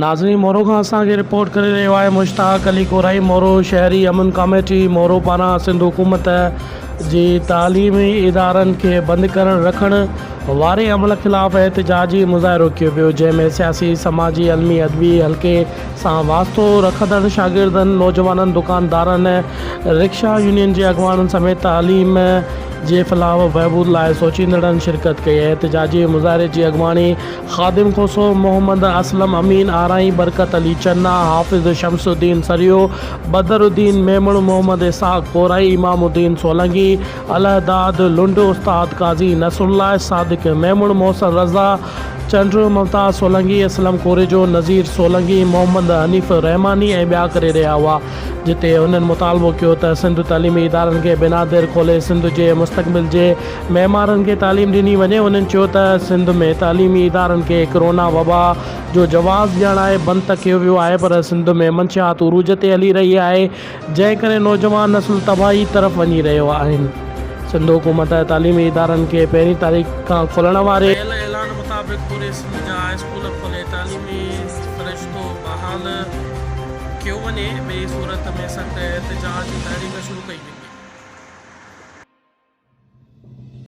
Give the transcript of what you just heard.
नाज़रीन मोरो खां असांखे रिपोर्ट करे रहियो आहे मुश्ताक अली कोराई। मोरो शहरी अमन कमेटी मोरो पारां सिंध हुकूमत जी तालीमी इदारनि खे बंदि करण रखण वारे अमल ख़िलाफ़ एहतजाजी मुज़ाहिरो कयो वियो, जंहिंमें सियासी, समाजी, अल्मी, अदबी हल्के सां वास्तो रखंदड़ शागिर्दनि, नौजवाननि, दुकानदारनि, रिक्शा यूनियन जे अॻुवाननि समेत तालीम जे ख़िलाफ़ बहबूद लाइ सोचींदड़नि शिरकत कई। एहतजाजी मुज़ाहिरे जी अॻुवानी ख़ादिम खोसो, मोहम्मद असलम अमीन आराई, बरकत अली चन्ना, हाफ़िज़ शमसुद्दीन सरियो, बदरुद्दीन मेमण, मोहम्मद इसाक कोराई, इमामुद्दीन सोलंगी, अलहदाद लुंड, उस्ताद काज़ी नसरुल्लाह, सादिक मेमण, मोहसन रज़ा चंड्र, मुमताज़ सोलंगी, असलम कोरेजो, नज़ीर सोलंगी, मोहम्मद हनीफ़ रहमानी ऐं ॿिया करे रहिया हुआ। जिते उन्हनि मुतालबो कयो त सिंध तालीमी इदारनि खे बिनादिर खोले सिंध जे मुस्तक़बिल जे मेमारनि खे तालीम ॾिनी वञे। उन्हनि चयो त सिंध में तालीमी इदारनि खे कोरोना वबा जो जवाज़ ॾियणु आहे बंदि त कयो वियो आहे, पर सिंध में मंशियात उरूज ते हली रही आहे, जंहिं करे नौजवान नस्ल तबाही तरफ़ वञी रहियो आहिनि। सिंध हुकूमत तालीमी इदारनि खे 1 तारीख़ खां खुलण वारे ऐलान मुताबिक़ पूरे सिंध जा स्कूल खोले तालीमी सिरिश्तो बहाल कयो वञे। ॿिए सूरत में सख़्त एहतजाज जी तहरीक शुरू कई वई।